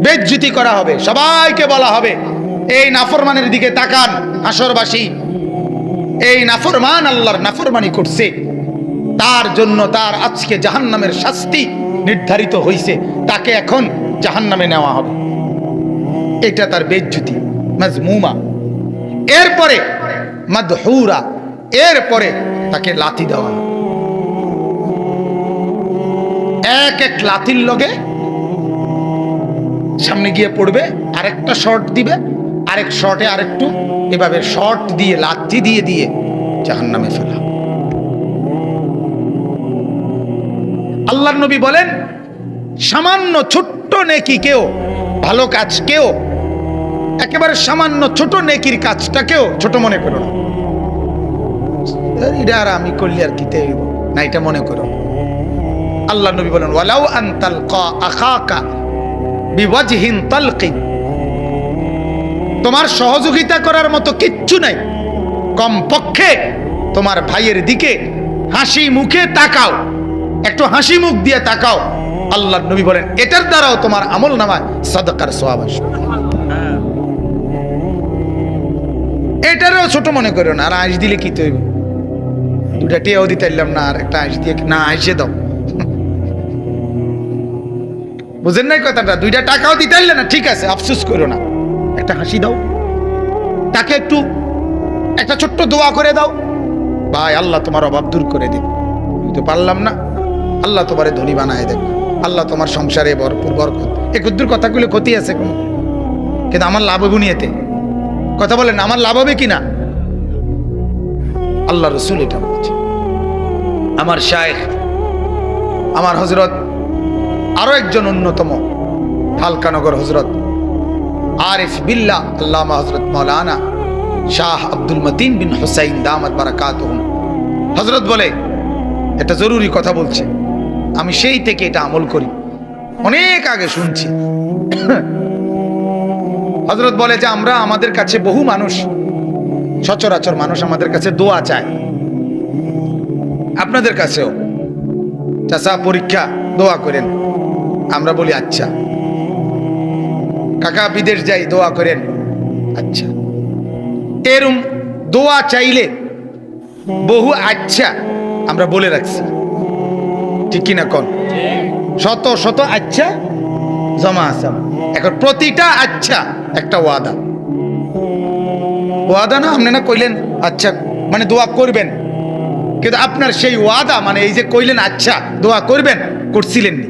বেইজ্জতি করা হবে, সবাইকে বলা হবে এই নাফরমানের দিকে তাকান হাসরবাসী, এই নাফরমান আল্লাহর নাফরমানি করছে, তার জন্য তার আজকে জাহান্নামের শাস্তি নির্ধারিত হয়েছে, তাকে এখন জাহান্নামে নেওয়া হবে। এটা তার বেইজ্জতি, মাজমুমা। এরপরে মাদহুরা, এরপরে তাকে লাথি দেওয়া, এক এক লাথির লগে সামনে গিয়ে পড়বে, আরেকটা শর্ট দিবে, আরেক শর্টে আরেকটু, এভাবে শর্ট দিয়ে লাথি দিয়ে দিয়ে জাহান্নামে ফেলা। আল্লাহর নবী বলেন, সামান্য ছোট্ট নেকিকেও, ভালো কাজকেও, একেবারে সামান্য ছোট নেকির কাজটাকেও ছোট মনে করো না। এটা আর আমি করলে আর কিতে হইব না, এটা মনে করো। আল্লাহ নবী বলেন, ওয়ালাউ আন তালকা আখাকা বিওয়াজহিন তালকিন, তোমার সহযোগিতা করার মতো কিচ্ছু নাই, কমপক্ষে তোমার ভাইয়ের দিকে হাসি মুখে তাকাও, একটু হাসি মুখ দিয়ে তাকাও। আল্লাহ নবী বলেন, এটার দ্বারাও তোমার আমল নামায় সাদাকার সওয়াব আসবে। এটারও ছোট মনে করো না। আর আইস দিলে কি তৈব, দুটা টেয়াও দিতে পারলাম না, আর একটা আইস দিয়ে না, আইসে দাও, বুঝেন নাই কথাটা? দুইটা টাকাও দিতে পারলে না, ঠিক আছে, আফসোস করো না, একটা হাসি দাও, তাকে একটু একটা ছোট্ট দোয়া করে দাও, ভাই আল্লাহ তোমার অভাব দূর করে দিন, আমি তো পারলাম না, আল্লাহ তোমারে ধনী বানায় দেন, আল্লাহ তোমার সংসারে ভরপুর বরকত। এ কুদ্দুর কথাগুলো ক্ষতি আছে কোনো, কিন্তু আমার লাভ হবে নিয়েতে, কথা বলেন, আমার লাভ হবে কিনা? আল্লাহ রসুল এটা বলছে। আমার শায়েখ, আমার হযরত, আরো একজন অন্যতম হালকানগর হযরত আরিফ বিল্লাহ আল্লামা হযরত মাওলানা শাহ আব্দুল মতিন বিন হুসাইন দামাত বারাকাতুহুম, হযরত বলে, এটা জরুরি কথা বলছে, আমি সেই থেকে এটা আমল করি, অনেক আগে শুনছি। হযরত বলে যে আমরা, আমাদের কাছে বহু মানুষ, সচরাচর মানুষ আমাদের কাছে দোয়া চায়, আপনাদের কাছেও, চাচা পরীক্ষা দোয়া করেন, আমরা বলি আচ্ছা। কাকা বিদেশ যাই দোয়া করেন, আচ্ছা। এরম দোয়া চাইলে বহু আচ্ছা আমরা বলে রাখছি, ঠিক কিনা কোন? শত শত আচ্ছা জমা আছে। এখন প্রতিটা আচ্ছা একটা ওয়াদা, ওয়াদা না, আপনি না কইলেন আচ্ছা মানে দোয়া করবেন, কিন্তু আপনার সেই ওয়াদা মানে এই যে কইলেন আচ্ছা দোয়া করবেন, করছিলেন নি?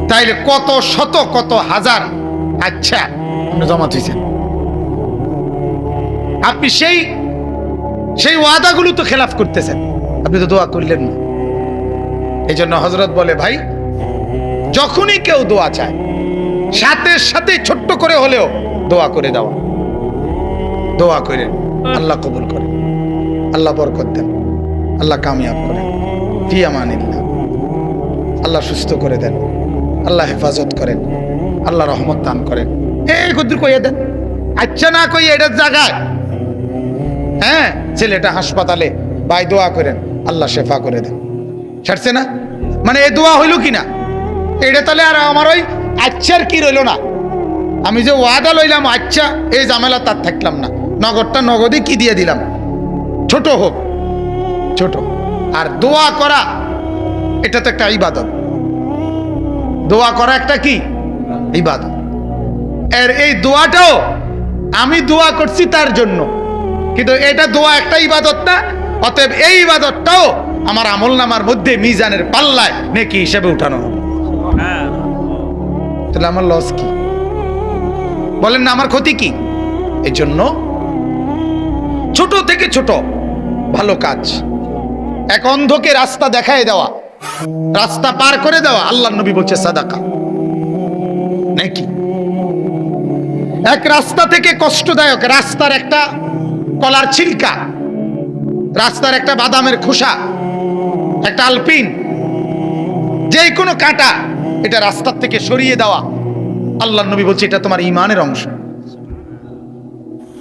তাইলে কত শত কত হাজার আচ্ছা আপনি জমা দিয়েছেন, আপনি সেই ওয়াদাগুলো তো খেলাফ করতেছেন, আপনি তো দোয়া করলেন না। এই জন্য হযরত বলে, ভাই যখনই কেউ দোয়া চায়, সাথে সাথে ছোট্ট করে হলেও দোয়া করে দেওয়া, দোয়া করেন, আল্লাহ কবুল করেন, আল্লাহ বরকত দেন, আল্লাহ কামিয়াব করেন, ফি আমানিল্লাহ, আল্লাহ সুস্থ করে দেন, আল্লাহ হেফাজত করেন, আল্লাহ রহমত দান করেন, এই কুদ্দুর কইয়া দেন। আচ্ছা না কইয়া এটার জায়গায়, হ্যাঁ ছেলেটা হাসপাতালে, ভাই দোয়া করেন, আল্লাহ শেফা করে দেন, ছাড়ছে না? মানে এই দোয়া হইল কিনা? এটা তাহলে আর আমার ওই আচ্ছার কি রইল না, আমি যে ওয়াদা লইলাম আচ্ছা, এই ঝামেলা তার থাকলাম না, নগদটা নগদে কি দিয়ে দিলাম, ছোট হোক ছোট। আর দোয়া করা এটা তো একটা ইবাদত, দোয়া করা একটা কি ইবাদত। এর এই দোয়াটাও আমি দোয়া করছি তার জন্য, কিন্তু এটা দোয়া একটা ইবাদত না, অতএব এই ইবাদতটাও আমার আমলনামার মধ্যে মিজানের পাল্লায় নেকি হিসেবে উঠানো হবে। তাহলে আমার লস কি? বলেন না, আমার ক্ষতি কি? এই জন্য ছোট থেকে ছোট ভালো কাজ, এক অন্ধকে রাস্তা দেখায় দেওয়া, রাস্তা পার করে দেওয়া, আল্লাহর নবী বলছে সাদাকা নাকি? এক রাস্তা থেকে কষ্টদায়ক, রাস্তার একটা কলার ছিলকা, রাস্তার একটা বাদামের খোসা, একটা আলপিন, যে কোনো কাঁটা, এটা রাস্তার থেকে সরিয়ে দেওয়া, আল্লাহর নবী বলছে এটা তোমার ঈমানের অংশ।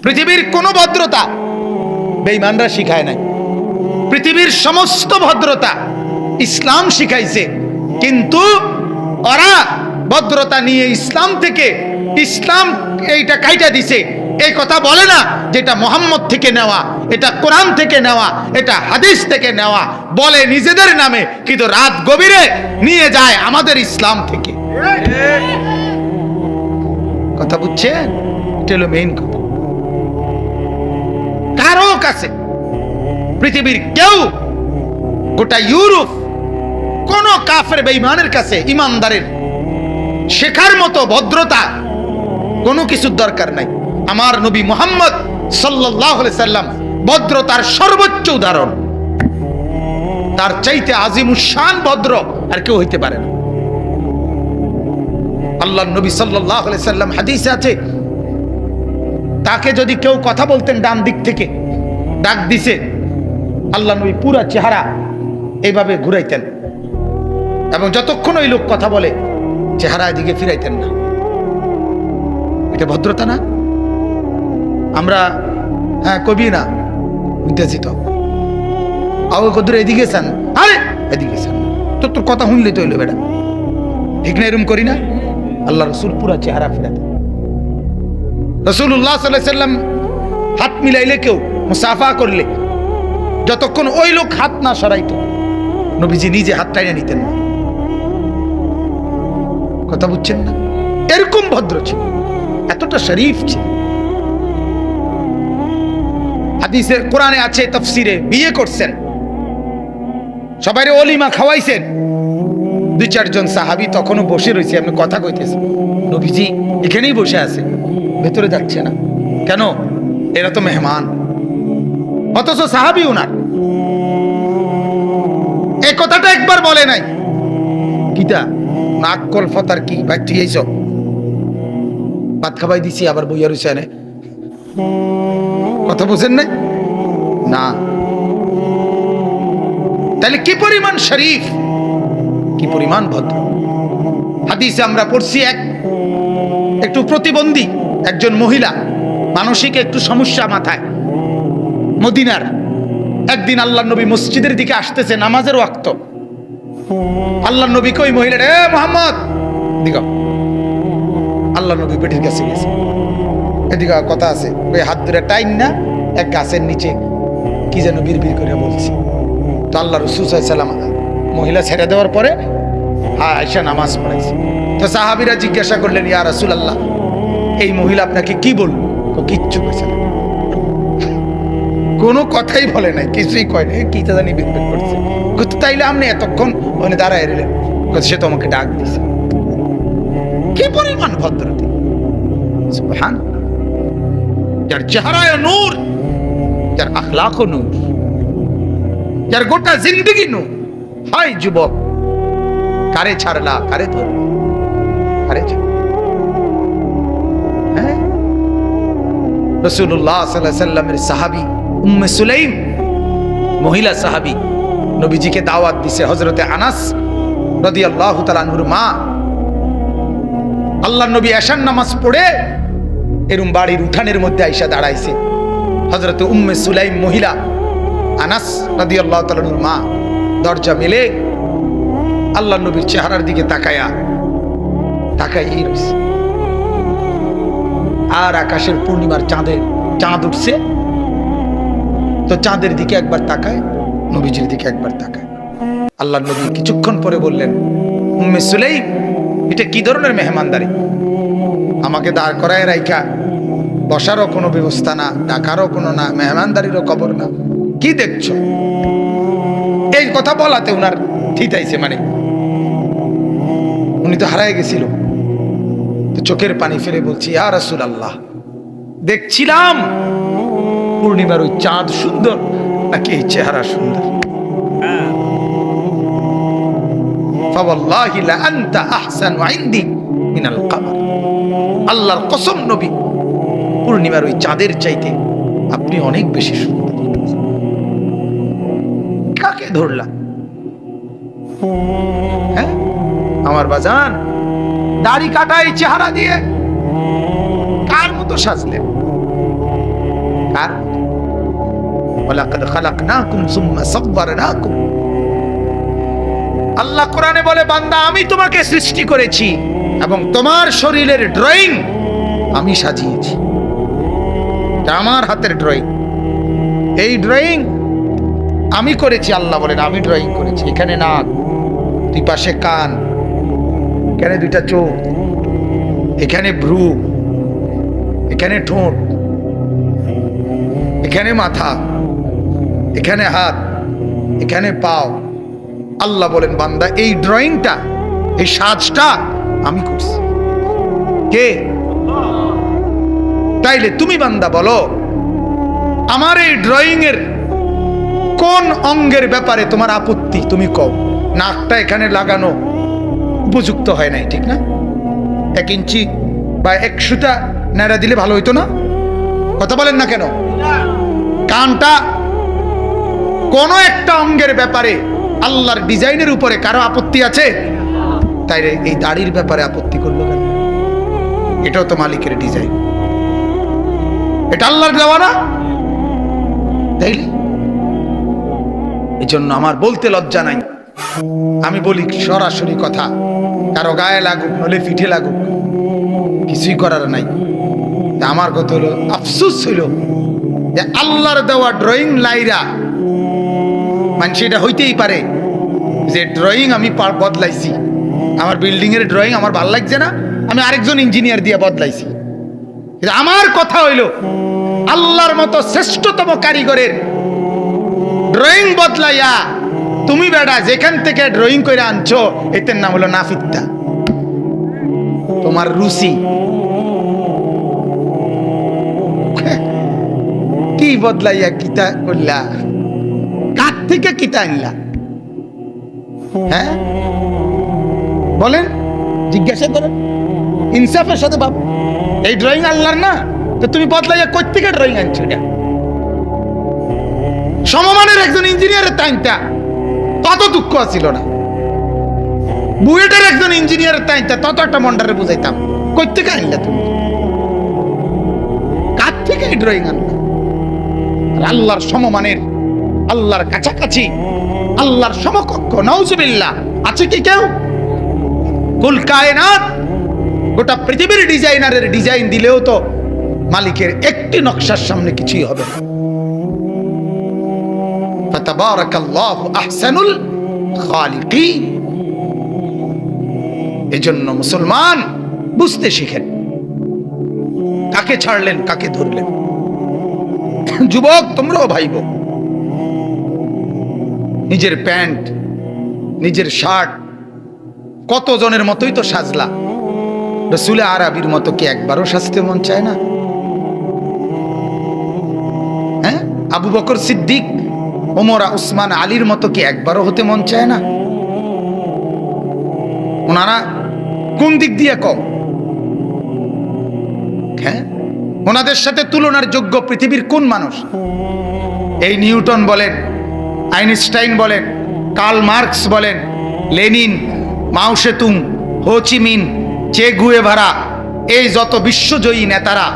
পৃথিবীর কোন ভদ্রতা বেঈমানরা শিখায় নাই, পৃথিবীর সমস্ত ভদ্রতা ইসলাম শিখাইছে, কিন্তু ওরা ভদ্রতা নিয়ে ইসলাম থেকে ইসলাম এইটা কাইটা দিছে এই কথা বলে না, যেটা মুহাম্মদ থেকে নেওয়া, এটা কোরআন থেকে নেওয়া, এটা হাদিস থেকে নেওয়া বলে নিজেদের নামে, কিন্তু রাত গভীরে নিয়ে যায় আমাদের ইসলাম থেকে। কথা বুঝছেন? এটা হলো মেইন কথা। কারো কাছে পৃথিবীর কেউ, গোটা ইউরোপ, কোন কাফের বেঈমানের কাছে ইমানদারের শেখার মতো ভদ্রতা কোনো কিছুর দরকার নাই। আমার নবী মুহাম্মদ সাল্লাল্লাহু আলাইহি সাল্লাম ভদ্রতার সর্বোচ্চ উদাহরণ। তার চাইতে আজিমুশ-শান ভদ্র আর কেউ হইতে পারে না। আল্লাহর নবী সাল্লাল্লাহু আলাইহি সাল্লাম হাদিসে আছে, তাকে যদি কেউ কথা বলতেন ডান দিক থেকে, ডাক দিছে, আল্লাহ নবী পুরা চেহারা এইভাবে ঘুরাইতেন, এবং যতক্ষণ ওই লোক কথা বলে চেহারা এদিকে ফিরাইতেন না। এটা ভদ্রতা না? আমরা কবি না বুঝতেছি তো, কদুর এদিকে চান, আরে এদিকে চান, তোর কথা শুনলি তো হইলো বেটা, ঠিক না? এরকম করি না? আল্লাহ রসুল পুরা চেহারা ফিরাতেন। রাসূলুল্লাহ সাল্লাল্লাহু আলাইহি সাল্লাম হাত মিলাইলে, কেউ মুসাফা করলে, যতক্ষণ ওই লোক হাত না সরাইতো নবীজি নিজে হাত টাইনা নিতেন না। কথা বুঝছেন না? এরকম ভদ্র ছিল, এতটা শরীফ ছিল। হাদিসে কোরআনে আছে, তাফসিরে বিয়ে করছেন, সবাইরে ওলিমা খাওয়াইছেন। 2-4 জন সাহাবী তখনও বসে রয়েছে, আপনি কথা কইতেছেন, নবীজি এখানেই বসে আছে, ভেতরে যাচ্ছে না কেন? এরা তো মেহমান। অথচ সাহাবী উনার এই কথাটা একবার বলে নাই। কিটা নাক কলফতার কি ভাই, তুই এইসব ভাত খাবাই দিছি, আবার বইয়া রয়েছে এনে, কথা বুঝেন নাই? না। তাহলে কি পরিমাণ শরীফ, কি পরিমাণ ভদ্র। হাদিসে আমরা পড়ছি, একটু প্রতিবন্ধী একজন মহিলা, মানসিক একটু সমস্যা মাথায়, মদিনার। একদিন আল্লাহর নবী মসজিদের দিকে আসতেছে, নামাজের ওয়াক্ত। আল্লাহর নবী কই মহিলাটা, এ মুহাম্মদ দিগো। আল্লাহর নবী পেটের কাছে গেছে, এদিকে কথা আছে, ওই হাত ধরে টাইম না এক গাছের নিচে কি যেন বিড়বিড় করে বলছি। তো আল্লাহ রাসূল সাল্লাল্লাহু আলাইহি সাল্লাম মহিলা ছেড়ে দেওয়ার পরে আয়েশা নামাজ পড়াইছে। তো সাহাবীরা জিজ্ঞাসা করলেন, ইয়া রাসূলুল্লাহ, এই মহিলা আপনাকে কি বলল? কিচ্ছু কইছে না, কোনো কথাই বলে নাই, কিছুই কয় নাই, কি তা জানি বিড়বিড় করছে। কত তাইলে আপনি এতক্ষণ ওখানে দাঁড়ায় রইলেন? সে তো আমাকে ডাক দিছে। কি পরিমাণ ভদ্রতা! সুবহানাল্লাহ। যার চেহারায় নূর, যার আখলাকও নূর, যার গোটা জিন্দেগি নূর। হায় যুবক, কারে ছাড়লা, কারে ধরলা, কারে ছাড়লা? হ্যাঁ, রাসূলুল্লাহ সাল্লাল্লাহু আলাইহি সাল্লামের সাহাবী উম্মে সুলাইম, মহিলা সাহাবী, নবীজিকে দাওয়াত দিছে। হযরতে আনাস রাদিয়াল্লাহু তাআলা আনহুর মা, আল্লাহর নবী এশার নামাজ পড়ে এরম বাড়ির উঠানের মধ্যে আইসা দাঁড়াইছে। হযরতে উম্মে সুলাইম মহিলা, আনাস রাদিয়াল্লাহু তাআলা আনহুর মা, দরজা মেলে আল্লাহর নবীর চেহারার দিকে তাকাই রইছে। আর আকাশের পূর্ণিমার চাঁদ উঠছে, তো চাঁদের দিকে একবার তাকায়, নবীজির দিকে একবার তাকায়। আল্লাহর নবী কিছুক্ষণ পরে বললেন, উম্মে সুলাইম, এটা কি ধরনের মেহমানদারি? আমাকে দাঁড় করায় রাইখা বসারও কোনো ব্যবস্থা না, ডাকারও কোনো না, মেহমানদারিরও খবর না, কি দেখছো? এই কথা বলাতে উনার ঠিতাইছে, মানে উনি তো হারায় গেছিল। তো চোখের পানি ফেলে বলছি, ইয়া রাসূলুল্লাহ, দেখছিলাম পূর্ণিমার ওই চাঁদ সুন্দর নাকি এই চেহারা সুন্দর? ফাওয়াল্লাহি লা আনতা আহসানু ইনদি মিনাল কমর। আল্লাহর কসম নবী, পূর্ণিমার ওই চাঁদের চাইতে আপনি অনেক বেশি সুন্দর। কাকে ধরলা? হ্যাঁ আমার বাজান, দাড়ি কাটাই চেহারা দিয়ে কার মতো সাজলেন? কার? ওয়ালাকাদ খালাকনাকুম সুম্মা সাওয়ারনাকুম। আল্লাহ কোরআনে বলে, বান্দা আমি তোমাকে সৃষ্টি করেছি এবং তোমার শরীরের ড্রয়িং আমি সাজিয়েছি। এটা আমার হাতের ড্রয়িং। এই ড্রয়িং আমি করেছি। আল্লাহ বলেন আমি ড্রয়িং করেছি। এখানে নাক, দুই পাশে কান, এখানে দুইটা চোখ, এখানে ভ্রু, এখানে ঠোঁট, এখানে মাথা, এখানে হাত, এখানে পাও। আল্লাহ বলেন বান্দা এই ড্রয়িংটা, এই সাজটা আমি করছি। কে? তাইলে তুমি বান্দা বলো, আমার এই ড্রয়িং এর কোন অঙ্গের ব্যাপারে তোমার আপত্তি? তুমি কও। নাকটা এখানে লাগানো উপযুক্ত হয় নাই, ঠিক না? 1 ইঞ্চি বা 1 সুতা নাড়া দিলে ভালো হইতো না? কথা বলেন না কেন? কানটা, কোন একটা অঙ্গের ব্যাপারে আল্লাহর ডিজাইনের উপরে কারো আপত্তি আছে? তাই এই দাড়ির ব্যাপারে আপত্তি করলো কেন? এটাও তো মালিকের ডিজাইন, এটা আল্লাহর দেওয়া না? তাইলে এই জন্য আমার বলতে লজ্জা নাই। আমি বলি সরাসরি কথা, কারো গায়ে লাগুক নলে পিঠে লাগুক, কিছুই করার নাই। আমার কথা হলো, আফসোস হইল যে আল্লাহর দেওয়া ড্রয়িং লাইরা মানুষ, এটা হইতেই পারে যে ড্রয়িং আমি বদলাইছি, আমার বিল্ডিং এর ড্রয়িং আমার ভাল লাগছে না, আমি আরেকজন ইঞ্জিনিয়ার দিয়ে বদলাইছি। আমার কথা হইল আল্লাহর মতো শ্রেষ্ঠতম কারিগরের ড্রয়িং বদলাইয়া তুমি বেটা যেখান থেকে ড্রয়িং করে আনছো, এটার নাম হলো নাফিত্তা, তোমার রুচি। কি বদলাইয়া কিতা করলা? কার থেকে কিতা আনলা? হ্যাঁ বলেন, জিজ্ঞাসা করেন ইনসাফের সাথে। বাপ এই ড্রয়িং আল্লাহর না, তো তুমি বদলাইয়া কই থেকে ড্রয়িং আনছো? এটা সমমানের একজন ইঞ্জিনিয়ারের তাইনটা তত দুঃখ ছিল না, বুয়েটের একজন ইঞ্জিনিয়ারের তাইনটা তত একটা মন্ডারে বুঝাইতাম। কই থেকে আনলা তুমি? কার থেকে এই ড্রয়িং আনলা? আল্লাহর সমমানের, আল্লাহর কাছাকাছি, আল্লাহর সমকক্ষ নাউজুবিল্লাহ আছে কি কেউ? কুল কায়নাত গোটা পৃথিবীর ডিজাইনারের ডিজাইন দিলেও তো মালিকের একটি নকশার সামনে কিছুই হবে না। ফাতাবারাকাল্লাহু আহসানুল খালিকিন। এজন্য মুসলমান বুঝতে শিখেন, কাকে ছাড়লেন কাকে ধরলেন। যুবক তোমরাও ভাইব, নিজের প্যান্ট, নিজের শার্ট কতজনের মতোই তো সাজলা, রসুলে আরবির মতো কি একবারও সাজতে মন চায় না? হ্যাঁ, আবু বকর সিদ্দিক, ওমর, উসমান, আলীর মতো কি একবারও হতে মন চায় না? ওনারা কোন দিক দিয়ে কম? হ্যাঁ, ওনাদের সাথে তুলনার যোগ্য পৃথিবীর কোন মানুষ? এই নিউটন বলেন, আইনস্টাইন বলেন, কার্ল মার্কস বলেন, লেনিন, মাও সেতুং, হো চি মিন, চে গুয়েভারা, এই যত বিশ্বজয়ী নেতারা,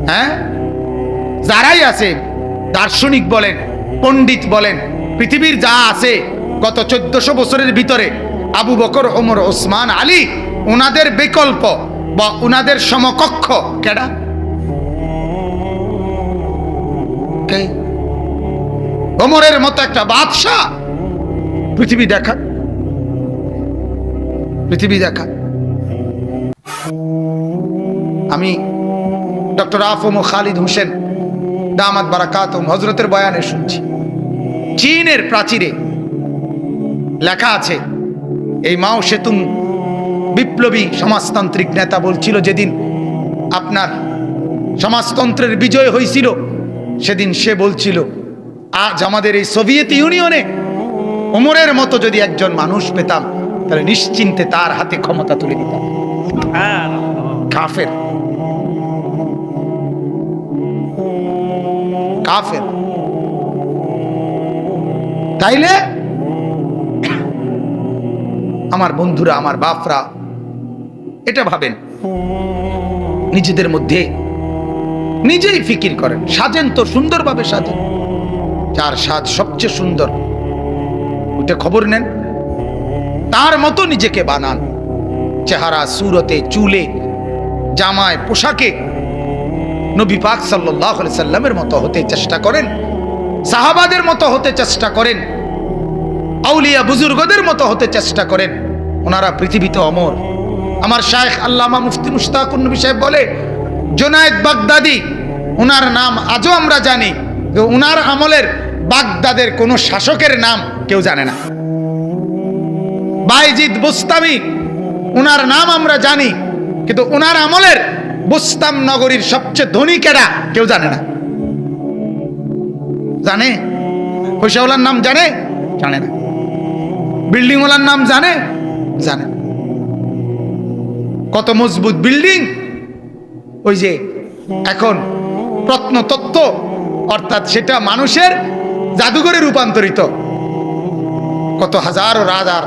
হ্যাঁ, যারাই আছে, দার্শনিক বলেন, পণ্ডিত বলেন, পৃথিবীর যা আছে গত 1400 বছরের ভিতরে আবু বকর, ওমর, ওসমান, আলী, ওনাদের বিকল্প বা ওনাদের সমকক্ষ কেডা? ওমরের মতো একটা বাদশাহ পৃথিবী দেখা, পৃথিবী দেখা। আমি ডক্টর আফম খালিদ হোসেন দামাত বারাকাতুহুম হযরতের বয়ানে শুনছি, চীনের প্রাচীরে লেখা আছে, এই মাও সেতুং বিপ্লবী সমাজতান্ত্রিক নেতা বলছিল, যেদিন আপনার সমাজতন্ত্রের বিজয় হয়েছিল সেদিন সে বলছিল, আজ আমাদের এই সোভিয়েত ইউনিয়নে ওমরের মতো যদি একজন মানুষ পেতাম তাহলে নিশ্চিন্তে তার হাতে ক্ষমতা তুলে দিতাম। কাফের, কাফের। তাইলে আমার বন্ধুরা, আমার বাপরা, এটা ভাবেন, নিজেদের মধ্যে নিজেই ফিকির করেন, সাজেন তো সুন্দরভাবে সাজেন, যার সাজ সবচেয়ে সুন্দর ওইটা খবর নেন, তার মতো নিজেকে বানান। চেহারা, সুরতে, চুলে, জামায়, পোশাকে নবী পাক সাল্লাল্লাহু আলাইহি সাল্লামের মতো হতে চেষ্টা করেন, সাহাবাদের মতো হতে চেষ্টা করেন, আউলিয়া বুজুর্গদের মতো হতে চেষ্টা করেন। ওনারা পৃথিবীতে অমর। আমার শায়েখ আল্লামা মুফতি মুশতাকুন নবী সাহেব বলে, জুনায়েদ বাগদাদি, ওনার নাম আজও আমরা জানি, ওনার আমলের বাগদাদের কোনো শাসকের নাম কেউ জানে না। বাইজিদ বুস্তামি, ওনার নাম আমরা জানি, কিন্তু ওনার আমলের বুস্তাম নগরীর সবচেয়ে ধনী কেডা কেউ জানে না। জানে? পয়সাওয়ালার নাম জানে? জানে না। বিল্ডিংওয়ালার নাম জানে? জানে। কত মজবুত বিল্ডিং! ওই যে এখন প্রত্নতত্ত্ব, অর্থাৎ সেটা মানুষের জাদুঘরে রূপান্তরিত। কত হাজার রাজার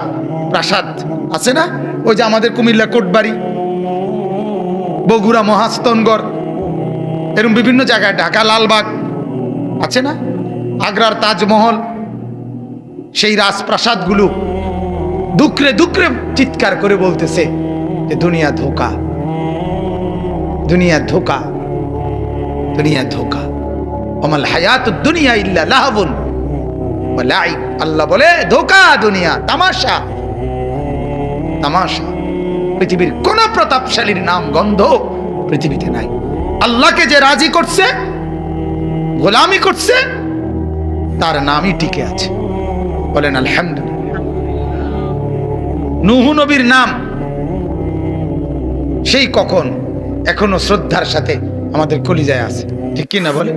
প্রাসাদ আছে না? ওই যে আমাদের কুমিল্লা কোটবাড়ি, বগুড়া মহাস্তনগড়, এরকম বিভিন্ন জায়গায়, ঢাকা লালবাগ আছে না, আগ্রার তাজমহল, সেই রাজপ্রাসাদগুলো দুকরে দুকরে চিৎকার করে বলতেছে যে দুনিয়া ধোকা, দুনিয়া ধোকা, দুনিয়া ধোকা। ওমাল হায়াতুদ দুনিয়া ইল্লা লাহবুন ওয়া লাইব। আল্লাহ বলে ধোকা, দুনিয়া তামাশা, তামাশা। পৃথিবীর কোন প্রতাপশালীর নাম গন্ধ পৃথিবীতে নাই। আল্লাহকে যে রাজি করছে, গোলামি করছে, তার নামই টিকে আছে। বলেন আলহামদুলিল্লাহ। নূহ নবীর নাম সেই কখন এখনো শ্রদ্ধার সাথে আমাদের কলিজায় আছে, ঠিক কি না বলে?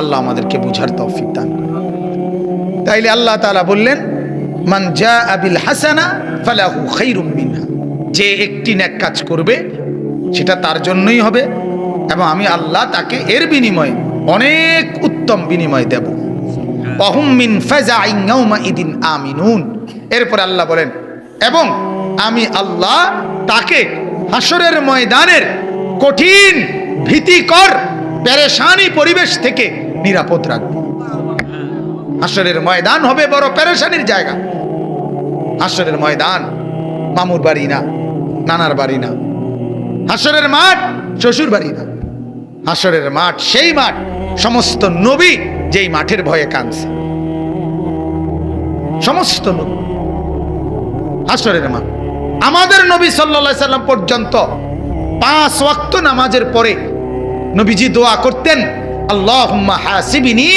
আল্লাহ আমাদেরকে বুঝার তৌফিক দান করুন। তাইলে আল্লাহ তাআলা বললেন, মান জাআ বিল হাসানা ফালাহু খায়রুম মিনহা, যে একটি নেক কাজ করবে সেটা তার জন্যই হবে, এবং আমি আল্লাহ তাকে এর বিনিময়ে অনেক উত্তম বিনিময় দেব। ওয়াহুম মিন ফাজাইন ইয়াউমাইদিন আমিনুন। এরপর আল্লাহ বলেন, এবং আমি আল্লাহ তাকে হাসরের ময়দানের কঠিন ভীতিকর পেরেশানি পরিবেশ থেকে নিরাপদ রাখব। হাসরের ময়দান হবে বড় পেরেশানির জায়গা। হাসরের ময়দান মামুর বাড়ি না, নানার বাড়ি না। হাসরের মাঠ শ্বশুর বাড়ি না। হাসরের মাঠ সেই মাঠ সমস্ত নবী যেই মাঠের ভয়ে কাঁদছে, সমস্ত নবী। হাসরের মাঠ আমাদের নবী সাল্লাল্লাহু আলাইহি সাল্লাম পর্যন্ত 5 ওয়াক্ত নামাজের পরে নবীজি দোয়া করতেন, আল্লাহুম্মা হাসিবনি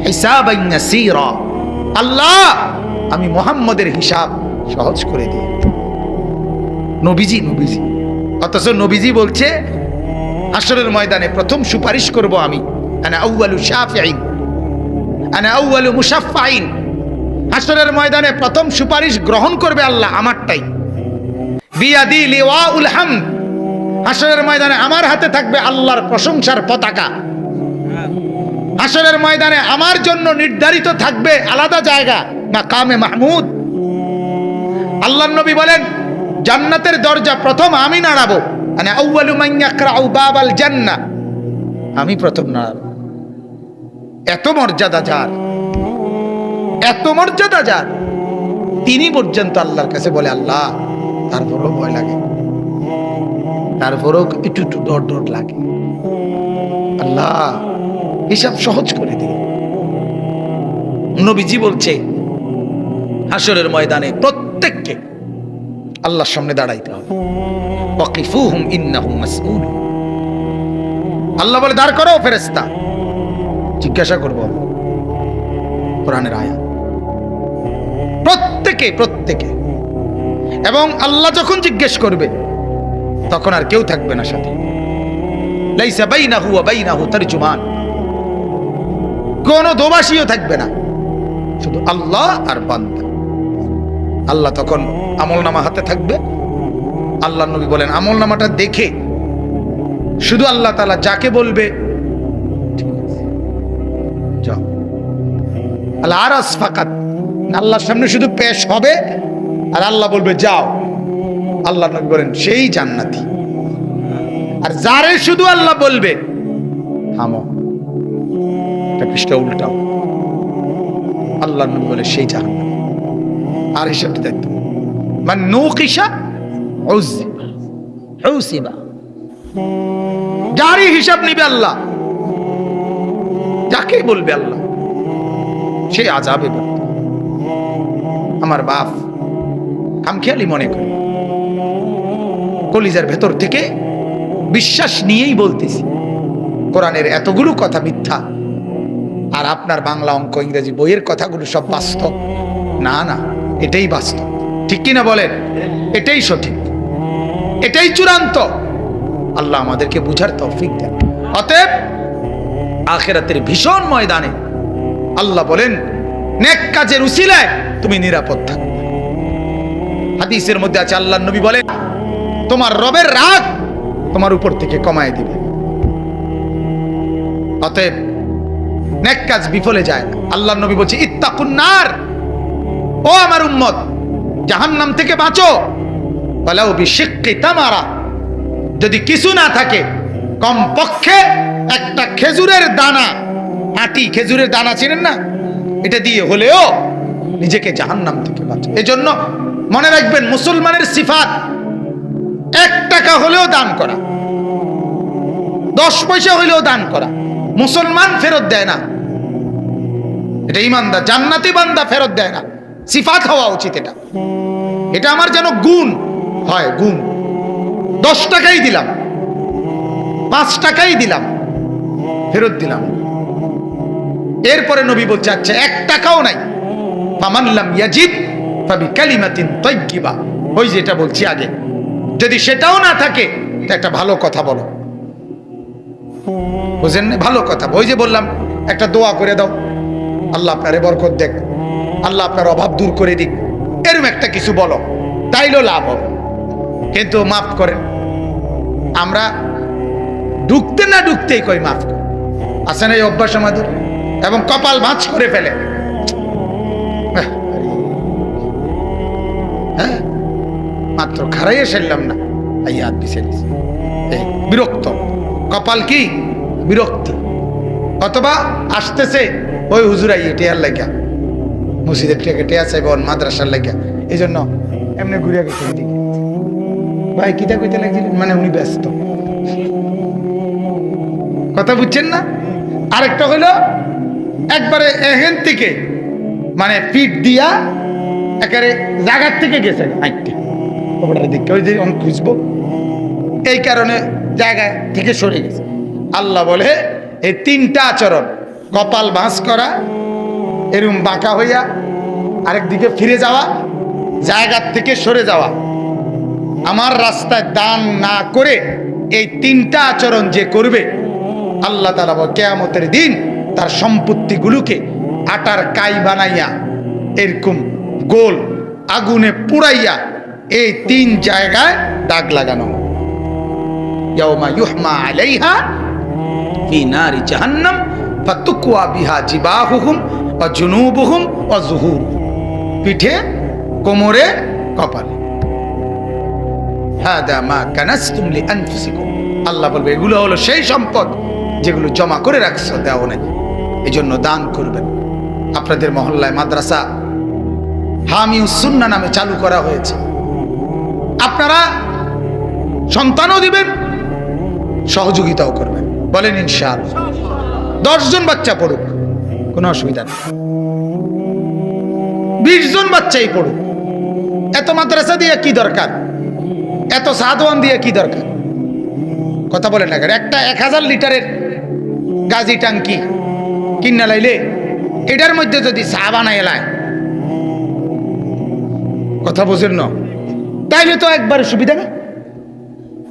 হিসাবান ইয়াসীরা। আল্লাহ, আমি মুহাম্মদের হিসাব সহজ করে দিই। নবীজি, নবীজি। অথচ নবীজি বলছে, হাসরের ময়দানে প্রথম সুপারিশ করব আমি। আনা আউয়ালু শাফিঈন, আনা আউয়ালু মুশাফফাইন। হাসরের ময়দানে প্রথম সুপারিশ গ্রহণ করবে আল্লাহ আমারটাই। বিয়াদি লিওয়াউল হামদ। হাসরের ময়দানে আমার হাতে থাকবে আল্লাহর প্রশংসার পতাকা। হাসরের ময়দানে আমার জন্য নির্ধারিত থাকবে আলাদা জায়গা, মাকামে মাহমুদ। আল্লাহর নবী বলেন, জান্নাতের দরজা প্রথম আমি নাড়াবো। আনা আউয়ালু মান ইয়াকরাউ বাবাল জান্নাহ। আমি প্রথম নাড়াবো। এত মর্যাদা যার, এত মর্যাদা যার, তিনি পর্যন্ত আল্লাহর কাছে বলে, আল্লাহ, তারপরও ভয় লাগে, তারপরও একটু একটু ডর ডর লাগে, আল্লাহ হিসাব সহজ করে দিন। নবীজি বলছে, হাসরের ময়দানে প্রত্যেককে আল্লাহর সামনে দাঁড়াইতে হবে। ওয়াকিফুহুম ইন্নাহুম মাসউল। আল্লাহ বলে, দাঁড় করো ফেরেশতা, জিজ্ঞাসা করব। কোরআনের আয়াত। প্রত্যেকে প্রত্যেকে। এবং আল্লাহ যখন জিজ্ঞেস করবে তখন আর কেউ থাকবে না সাথে। লাইসা বাইনাহু ওয়া বাইনাহু তারজুমান। কোন দোভাষীও থাকবে না, শুধু আল্লাহ আর বান্দা। আল্লাহ তখন আমলনামা হাতে থাকবে। আল্লাহ নবী বলেন, আমলনামাটা দেখে শুধু আল্লাহ তাআলা যাকে বলবে যাও, আল আরাস ফাকাত, আল্লাহর সামনে শুধু পেশ হবে আর আল্লাহ বলবে যাও। আল্লাহ নবী বলেন, সেই জান্নাতি। আর যারে শুধু আল্লাহ বলবে থামো, এটা পৃষ্ঠা উল্টাও, আল্লাহ নবী বলে সেই জাহান্নামী। আর হিসাবটা দেখতো মান নুকিশা উযিবা, যারই হিসাব নিবে আল্লাহ, যাকে বলবে আল্লাহ সে আযাবে পড়বে। আমার বাপ খামখেয়ালি মনে করে, কলিজার ভেতর থেকে বিশ্বাস নিয়েই বলতেছি, কোরআনের এতগুলো কথা মিথ্যা আর আপনার বাংলা অঙ্ক ইংরেজি বইয়ের কথাগুলো সব বাস্তব না। না, এটাই বাস্তব, ঠিক কিনা বলেন? এটাই সঠিক, এটাই চূড়ান্ত। আল্লাহ আমাদেরকে বুঝার তৌফিক দেন। অতএব আখিরাতের ভীষণ ময়দানে আল্লাহ বলেন নেক কাজের উসিলায় তুমি নিরাপদ থাকবে। হাদিসের মধ্যে আছে, আল্লাহর নবী বলেন তোমার রবের রাগ তোমার উপর থেকে কমায় দিবে। অতএব নেক কাজ বিফলে যায় না। আল্লাহর নবী বলছে ইত্তাকুন নার, ও আমার উম্মত জাহান্নাম থেকে বাঁচো, ওয়ালাউ বিশিক্কি তামারা, যদি কিছু না থাকে কমপক্ষে একটা খেজুরের দানা, আটি খেজুরের দানা চিনেন না, এটা দিয়ে হলেও নিজেকে জাহান্নাম থেকে বাঁচো। এজন্য মনে রাখবেন মুসলমানের সিফাত 1 টাকা হলেও দান করা, 10 পয়সা হলেও দান করা। মুসলমান ফেরত দেয় না, এটা ইমানদার জান্নাতি বান্দা ফেরত দেয় না। সিফাত হওয়া উচিত এটা, এটা আমার যেন গুণ হয়, গুণ। 10 টাকাই দিলাম, 5 টাকাই দিলাম, ফেরত দিলাম। এরপরে নবী বলছে আচ্ছা 1 টাকাও নাই, ফামান লাম ইয়াজিদ ফাবিকালিমাতিন তাইয়্যিবা, ওই যেটা বলছি আগে, যদি সেটাও না থাকে তো একটা ভালো কথা বলো, বুঝেন না? ভালো কথা, ওই যে বললাম একটা দোয়া করে দাও, আল্লাহ আপনারে বরকত দেখ, আল্লাহ আপনার অভাব দূর করে দিক, এরকম একটা কিছু বলো, তাইলেও লাভ হবে। কিন্তু মাফ করেন, আমরা ঢুকতে না ঢুকতেই কই মাফ কর, আসেন এই অভ্যাস আমাদের, এবং কপাল ভাঁজ করে ফেলে। হ্যাঁ, মাত্র খারাইয়ে ফেললাম না, এই হাত বিছে বিরক্ত, কপাল কি বিরক্তি। অথবা আসতেছে ওই হুজুরাই টেয়ার লাগিয়া, মসজিদের টেকে টেয়া চাইবেন, মাদ্রাসার লাগিয়া, এই জন্য এমনি ঘুরিয়া গেছে দিকে। ভাই কিতা কইতে লাগছিলেন, মানে উনি ব্যস্ত, কথা বুঝছেন না? আরেকটা হইলো একবারে এখান থেকে মানে পিঠ দিয়া একেবারে জায়গার থেকে গেছে হাইটটা দিকে, ওই যে আমি খুঁজবো, এই কারণে জায়গা থেকে সরে গেছে। আল্লাহ বলে এই 3টা আচরণ, কপাল ভাঁজ করা, এরম বাঁকা হইয়া আরেক দিকে ফিরে যাওয়া, জায়গার থেকে সরে যাওয়া, আমার রাস্তায় দান না করে এই 3টা আচরণ যে করবে, আল্লাহ তাআলা কিয়ামতের দিন তার সম্পত্তিগুলোকে আটার কাই বানাইয়া এরকম গোল আগুনে পুড়াইয়া এই 3 জায়গায় দাগ লাগানো, ইয়াউমা ইউহমা আলাইহা ফি নারি জাহান্নাম ফাতুকওয়া বিহা জিবাহুহুম ওয়া জুনুবুহুম ওয়া যুহুরুহুম, পিঠে, কোমরে, কপালে। হাদা মা কানাসতুম লিআনফুসিকুম, আল্লাহ বলবে এগুলো হলো সেই সম্পদ যেগুলো জমা করে রাখছো, দেও নাই, এজন্য দান করবেন। আপনাদের মহল্লায় মাদ্রাসা হামিউস সুন্নাহ নামে চালু করা হয়েছে, আপনারা সন্তানও দিবেন, সহযোগিতাও করবেন, বলেন ইনশাআল্লাহ। 10 জন বাচ্চা পড়ুক, কোনো অসুবিধা নেই, 20 জন বাচ্চাই পড়ুক, এত মাদ্রাসা দিয়ে কি দরকার, এত সাদওয়ান দিয়ে কি দরকার, কথা বলেন না। একটা 1000 লিটারের গাজি টাঙ্কি কিনা লাইলে এটার মধ্যে যদি চা বানাই এলায়, কথা বোঝেন না, তাইলে তো একবার সুবিধা না,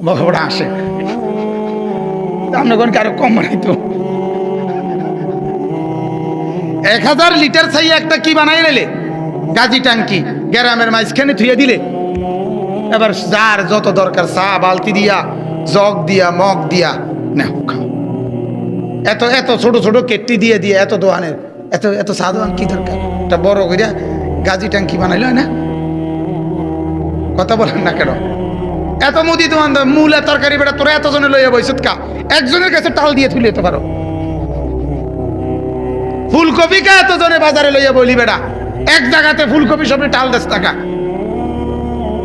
বড় আসে আপনার আরো কম বানাইতো। 1000 লিটার চাই একটা কি বানাই নিলে গাজি টাঙ্কি, গ্রামের মাঝখানে থুয়ে দিলে, এবার যার যত দরকার চা বালতি দিয়া, জগ দিয়া, মগ দিয়া না, এত এত ছোট ছোট কেটলি দিয়ে দিয়ে এত দোকানের এত এত চা দোকান কি দরকার, একটা বড় করিয়া গাজি টাঙ্কি বানাইল না, কথা বলেন না কেন? এত মুদি দোকান, মূলা তরকারি বেটা তোরা এতজনে লইয়া বইছত কা, একজনের কাছে টাল দিয়ে তুলে যেতে পারো। ফুলকপি কা এতজনে বাজারে লইয়া বলি বেটা, এক জায়গাতে ফুলকপি সবই টাল 10 টাকা,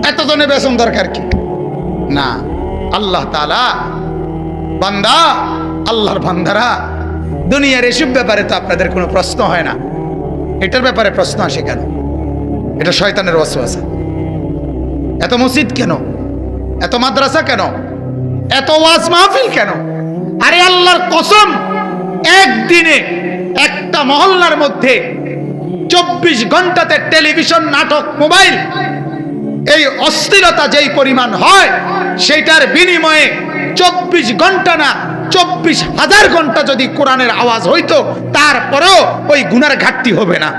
এতজনে বেতন দরকার কি? না, আল্লাহ তাআলা বান্দা, আল্লাহর বান্দারা, দুনিয়ার এসব ব্যাপারে তো আপনাদের কোনো প্রশ্ন হয় না, এটার ব্যাপারে প্রশ্ন আসে কেন? এটা শয়তানের ওয়াসওয়াসা। এত মসজিদ কেন, এত মাদ্রাসা কেন, এত ওয়াজ মাহফিল কেন? আরে আল্লাহর কসম, একদিনে একটা মহল্লার মধ্যে 24 ঘন্টাতে টেলিভিশন, নাটক, মোবাইল, এই অস্থিরতা যেই পরিমাণ হয়, সেটার বিনিময়ে 24 ঘন্টা না 24,000 ঘন্টা যদি কোরআনের আওয়াজ হইতো, তারপরেও ওই গুনার ঘাটতি হবে না,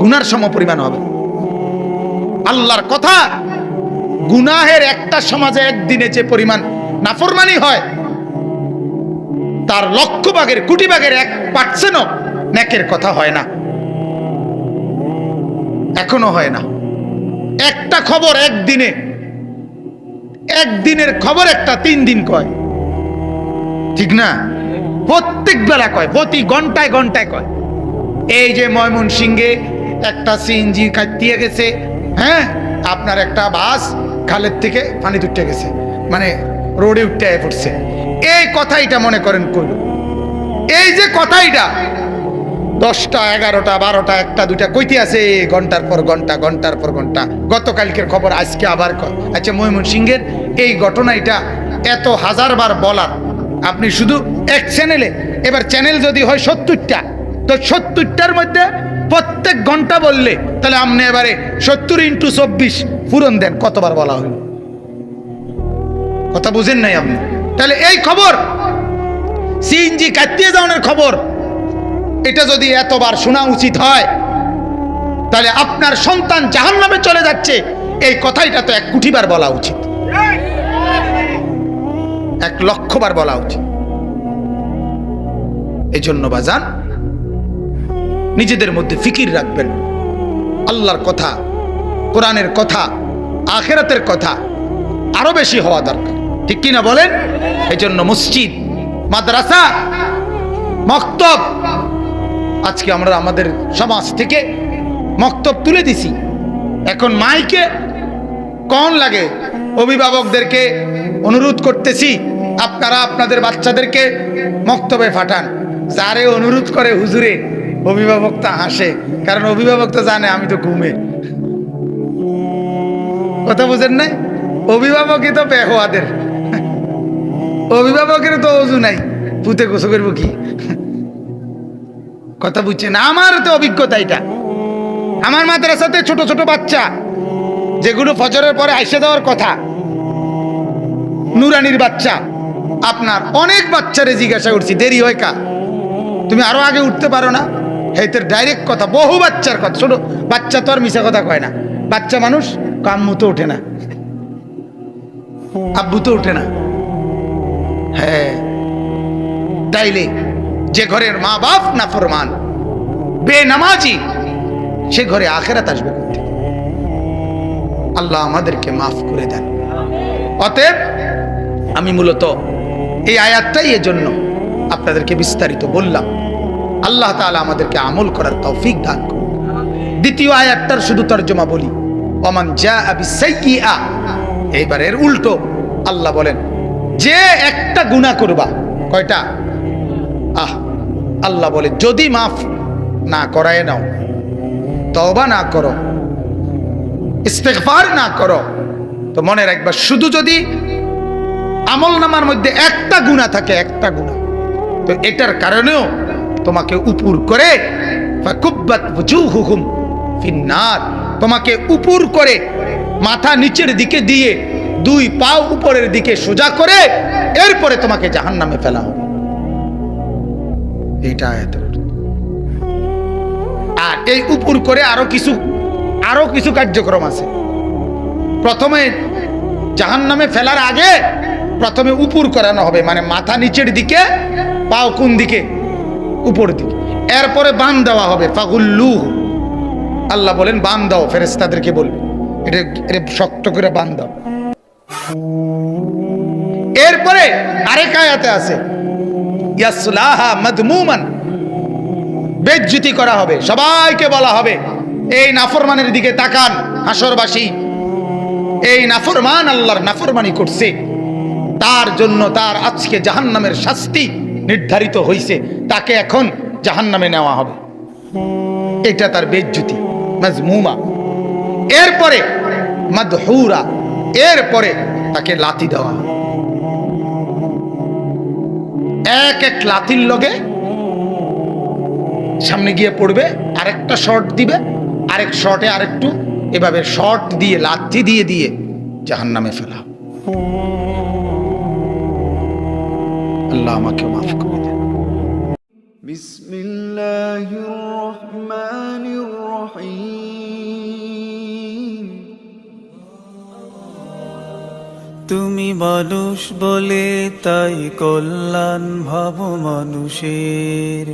গুনার সম পরিমাণ হবে। আল্লাহর কথা, গুনাহের একটা সমাজে একদিনে যে পরিমাণ নাফরমানি হয়, তার লক্ষ ভাগের, কোটি ভাগের 1% নেকের কথা হয় না, এখনো হয় না। একটা খবর একদিনে, একদিনের খবর একটা 3 দিন কয়, ঠিক না? প্রত্যেক বেলা কয়, প্রতি ঘন্টায় ঘন্টায় কয়। এই যে ময়মনসিংহে একটা সিএনজি কাটিয়ে গেছে, হ্যাঁ, আপনার একটা বাস খালের থেকে পানি উঠে গেছে, মানে রোডে উঠে পড়ছে। এই কথাইটা মনে করেন কইল, এই যে কথাইটা 10টা 11টা 12টা 1টা 2টা কইতে আছে, ঘন্টার পর ঘন্টা, ঘন্টার পর ঘন্টা। গতকালকের খবর আজকে আবার কয়। আচ্ছা, ময়মনসিংহের এই ঘটনাটা এত হাজারবার বলার, আপনি শুধু এক চ্যানেলে, এবার চ্যানেল যদি হয় 70টা, তো 70টার মধ্যে প্রত্যেক ঘন্টা বললে, তাহলে আপনি এবারে 70 × 24 পূরণ দেন, কতবার বলা হলো? কথা বুঝেন নাই আপনি? তাহলে এই খবর, সিএনজি কাটিয়ে যাওয়ার খবর, এটা যদি এতবার শোনা উচিত হয়, তাহলে আপনার সন্তান জাহান্নামে চলে যাচ্ছে, এই কথাইটা তো 1 কোটি বার বলা উচিত, 1 লক্ষ বার বলা উচিত। এই জন্য বাজান, নিজেদের মধ্যে ফিকির রাখবেন, আল্লাহর কথা, কোরআনের কথা, আখিরাতের কথা আরো বেশি হওয়া দরকার, ঠিক কি না বলেন? এই জন্য মসজিদ, মাদ্রাসা, মক্তব, আজকে আমরা আমাদের সমাজ থেকে মক্তব তুলে দিছি। এখন মাইকে কোন লাগে, অভিভাবকদেরকে অনুরোধ করতেছি, আপনারা আপনাদের বাচ্চাদেরকে মক্তবে পাঠান। যারে অনুরোধ করে হুজুরে, অভিভাবক তা হাসে, কারণ অভিভাবক তো জানে আমি তো ঘুমে। কথা বুঝেন নাই? অভিভাবকই তো বেহোয়াদের, অভিভাবকের তো অজু নাই, পুঁতে গোসল করবো কি? কথা বুঝছেন? আমার তো অভিজ্ঞতা এটা। আমার মাদ্রাসাতে ছোট ছোট বাচ্চা, যেগুলো ফজরের পরে আইসা দেওয়ার কথা, নুরানির বাচ্চা, আপনার অনেক বাচ্চারে জিজ্ঞাসা করছি, দেরি হয় কা, তুমি আরো আগে উঠতে পারো না? হেতের ডাইরেক্ট কথা, বহু বাচ্চার কথা। ছোট বাচ্চা তো আর মিশা কথা কয় না, বাচ্চা মানুষ, আম্মু তো ওঠে না, আব্বু তো ওঠে না। হ্যাঁ, তাইলে যে ঘরের মা বাপ নাফরমান, বেনামাজি, সে ঘরে আখিরাত আসবে কোথা থেকে? আল্লাহ আমাদেরকে মাফ করে দেন। অতএব আমি মূলত এই আয়াতটাই এজন্য আপনাদেরকে বিস্তারিত বললাম। আল্লাহ তাআলা আমাদেরকে আমল করার তৌফিক দান করুন। দ্বিতীয় আয়াতটার শুধু তর্জমা বলি, ওমান জাআ বিসাইয়্যিআ, এইবার এর উল্টো আল্লাহ বলেন, যে একটা গুনাহ করবা, কয়টা? আল্লাহ বলে, যদি মাফ না করায় নাও, তওবা না করো, ইস্তেগফার না করো, তো মনে রাখবা, শুধু যদি আমলনামার মধ্যে একটা গুনাহ থাকে, একটা গুনাহ, তো এটার কারণেও তোমাকে উপর করে, ফাকুব্বাত ওয়াজুহুহুম ফিন্নার, তোমাকে উপর করে, মাথা নিচের দিকে দিয়ে 2 পা উপরের দিকে সোজা করে, এরপরে তোমাকে জাহান্নামে ফেলা হবে। এইটা আয়াতের অর্থ। আর এই উপর করে আরো কিছু কার্যক্রম আছে। প্রথমে জাহান্নামে ফেলার আগে প্রথমে উপর করানো হবে, মানে মাথা নিচের দিকে, পাও কোন দিকে? উপর দিকে। এরপরে বান দেওয়া হবে, ফাগুল্লুহু, আল্লাহ বলেন বান দাও, ফেরেশতাদেরকে বলবে এটা শক্ত করে বান দাও। এরপরে আরেক আয়াতে আছে, ইয়াসলাহা মাদমুমান, বেজ্জতি করা হবে, সবাইকে বলা হবে এই নাফরমানের দিকে তাকান হাসরবাসী। এই নাফরমান আল্লাহর নাফরমানি করছে, তার জন্য তার আজকে জাহান্নামের শাস্তি নির্ধারিত হয়েছে। তাকে এখন জাহান্নামে নেওয়া হবে, এটা তার বেজ্জতি, মাজমুমা। এরপরে মাদহুরা, এরপরে তাকে লাথি দেওয়া হবে। এক এক লাথির লগে সামনে গিয়ে পড়বে, আরেকটা শর্ট দিবে, আরেক শর্টে আরেকটু, এভাবে শর্ট দিয়ে লাথি দিয়ে দিয়ে জাহান্নামে ফেলা। আল্লাহ আমাকে মাফ করে দেন। বিসমিল্লাহির রহমানির রহিম। তুমি মানুষ বলে তাই কল্যাণ ভাব মানুষের।